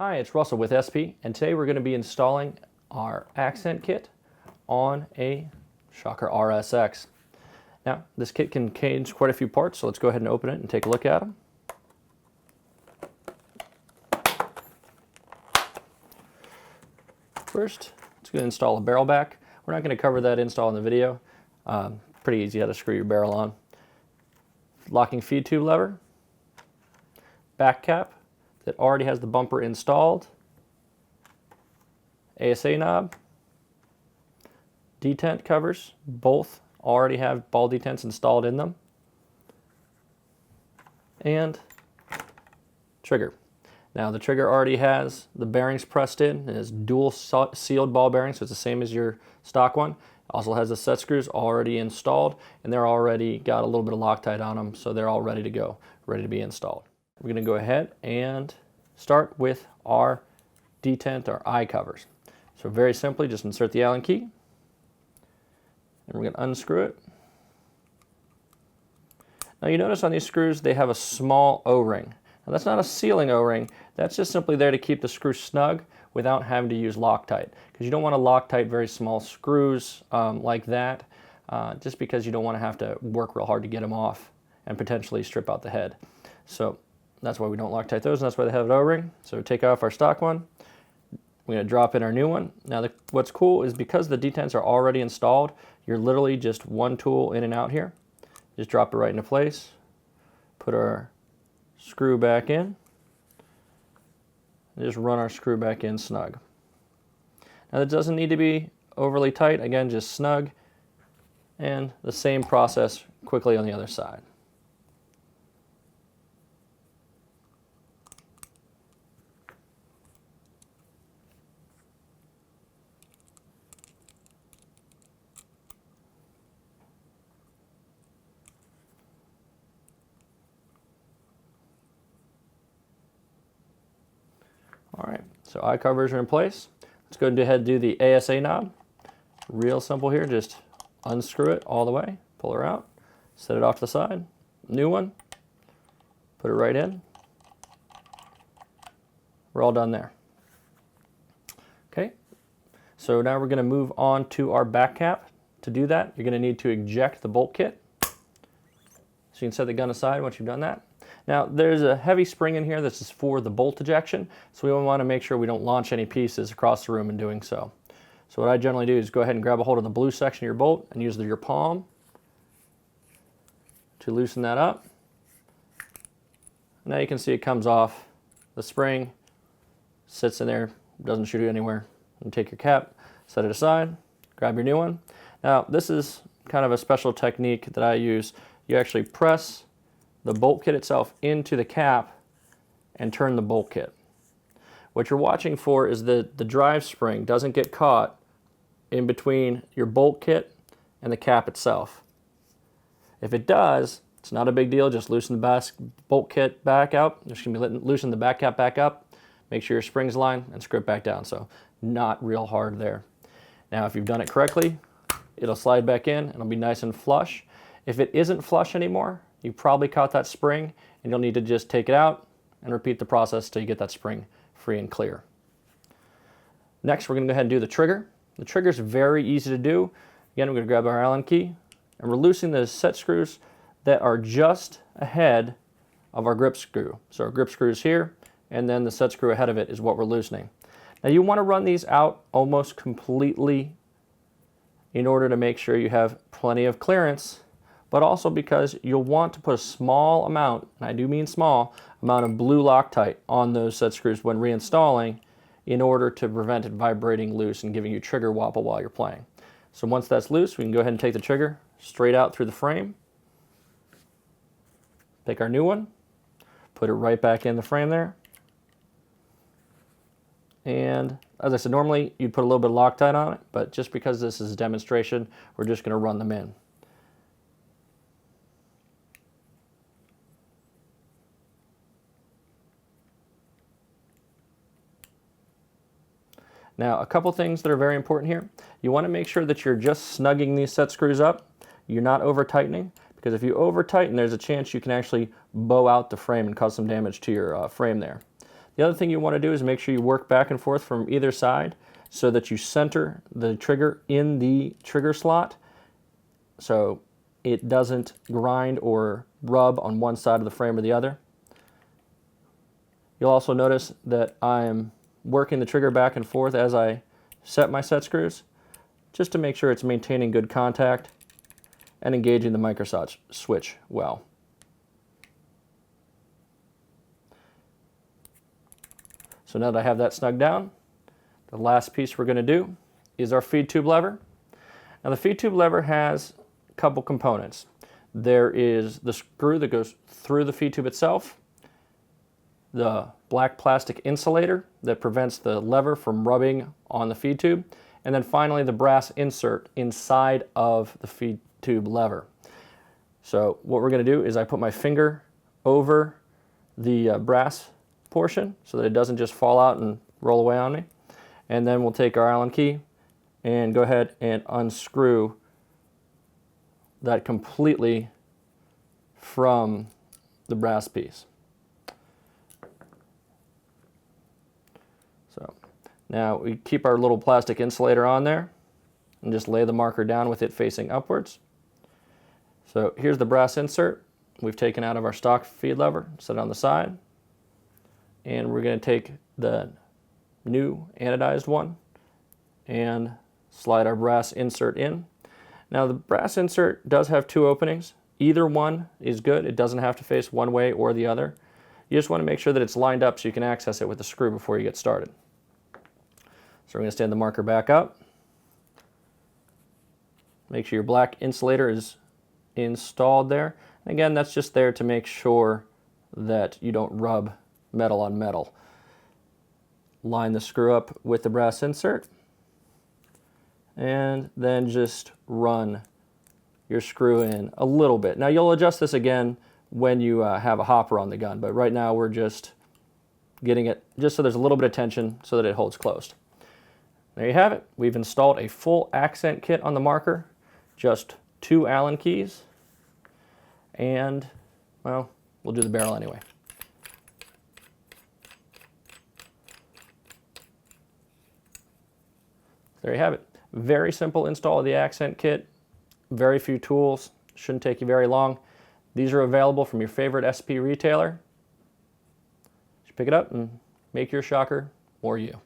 Hi, it's Russell with SP, and today we're going to be installing our accent kit on a Shocker RSX. Now, this kit contains quite a few parts, so let's go ahead and open it and take a look at them. First, let's go ahead and install a barrel back. We're not going to cover that install in the video. Pretty easy how to screw your barrel on. Locking feed tube lever, back cap that already has the bumper installed, ASA knob, detent covers, both already have ball detents installed in them, and trigger. Now the trigger already has the bearings pressed in. It is dual sealed ball bearings, so it's the same as your stock one. Also has the set screws already installed, and they're already got a little bit of Loctite on them, so they're all ready to go, ready to be installed. We're going to go ahead and start with our detent, our eye covers. So very simply, just insert the Allen key, and we're going to unscrew it. Now you notice on these screws they have a small O-ring. Now that's not a sealing O-ring, that's just simply there to keep the screw snug without having to use Loctite. Because you don't want to Loctite very small screws like that, just because you don't want to have to work real hard to get them off and potentially strip out the head. So that's why we don't Loctite those, and that's why they have an O-ring. So take off our stock one. We're going to drop in our new one. Now what's cool is because the detents are already installed, you're literally just one tool in and out here. Just drop it right into place. Put our screw back in. And just run our screw back in snug. Now that doesn't need to be overly tight. Again, just snug. And the same process quickly on the other side. All right, so eye covers are in place. Let's go ahead and do the ASA knob. Real simple here, just unscrew it all the way, pull her out, set it off to the side. New one, put it right in. We're all done there. Okay, so now we're going to move on to our back cap. To do that, you're going to need to eject the bolt kit. So you can set the gun aside once you've done that. Now there's a heavy spring in here. This is for the bolt ejection, so we want to make sure we don't launch any pieces across the room in doing so. So what I generally do is go ahead and grab a hold of the blue section of your bolt and use your palm to loosen that up. Now you can see it comes off. The spring sits in there, doesn't shoot anywhere. And take your cap, set it aside, grab your new one. Now this is kind of a special technique that I use. You actually press the bolt kit itself into the cap and turn the bolt kit. What you're watching for is that the drive spring doesn't get caught in between your bolt kit and the cap itself. If it does, it's not a big deal. Just loosen the bolt kit back out. Just gonna be loosen the back cap back up. Make sure your spring's aligned and screw it back down. So not real hard there. Now if you've done it correctly, it'll slide back in and it'll be nice and flush. If it isn't flush anymore, you probably caught that spring and you'll need to just take it out and repeat the process till you get that spring free and clear. Next, we're going to go ahead and do the trigger. The trigger is very easy to do. Again, we're going to grab our Allen key and we're loosening the set screws that are just ahead of our grip screw. So our grip screw is here, and then the set screw ahead of it is what we're loosening. Now you want to run these out almost completely in order to make sure you have plenty of clearance, but also because you'll want to put a small amount, and I do mean small, amount of blue Loctite on those set screws when reinstalling in order to prevent it vibrating loose and giving you trigger wobble while you're playing. So once that's loose, we can go ahead and take the trigger straight out through the frame. Pick our new one, put it right back in the frame there. And as I said, normally you'd put a little bit of Loctite on it, but just because this is a demonstration, we're just going to run them in. Now, a couple things that are very important here. You want to make sure that you're just snugging these set screws up. You're not over tightening, because if you over tighten, there's a chance you can actually bow out the frame and cause some damage to your frame there. The other thing you want to do is make sure you work back and forth from either side so that you center the trigger in the trigger slot so it doesn't grind or rub on one side of the frame or the other. You'll also notice that I'm working the trigger back and forth as I set my set screws, just to make sure it's maintaining good contact and engaging the micro switch well. So now that I have that snug down, the last piece we're going to do is our feed tube lever. Now the feed tube lever has a couple components. There is the screw that goes through the feed tube itself, the black plastic insulator that prevents the lever from rubbing on the feed tube, and then finally the brass insert inside of the feed tube lever. So what we're going to do is I put my finger over the brass portion so that it doesn't just fall out and roll away on me, and then we'll take our Allen key and go ahead and unscrew that completely from the brass piece. So now we keep our little plastic insulator on there and just lay the marker down with it facing upwards. So here's the brass insert we've taken out of our stock feed lever, set it on the side, and we're going to take the new anodized one and slide our brass insert in. Now the brass insert does have two openings. Either one is good. It doesn't have to face one way or the other. You just want to make sure that it's lined up so you can access it with the screw before you get started. So we're going to stand the marker back up. Make sure your black insulator is installed there. And again, that's just there to make sure that you don't rub metal on metal. Line the screw up with the brass insert, and then just run your screw in a little bit. Now you'll adjust this again when you have a hopper on the gun, but right now we're just getting it just so there's a little bit of tension so that it holds closed. There you have it. We've installed a full accent kit on the marker, just 2 Allen keys, and, well, we'll do the barrel anyway. There you have it. Very simple install of the accent kit. Very few tools. Shouldn't take you very long. These are available from your favorite SP retailer. Just pick it up and make your shocker or you.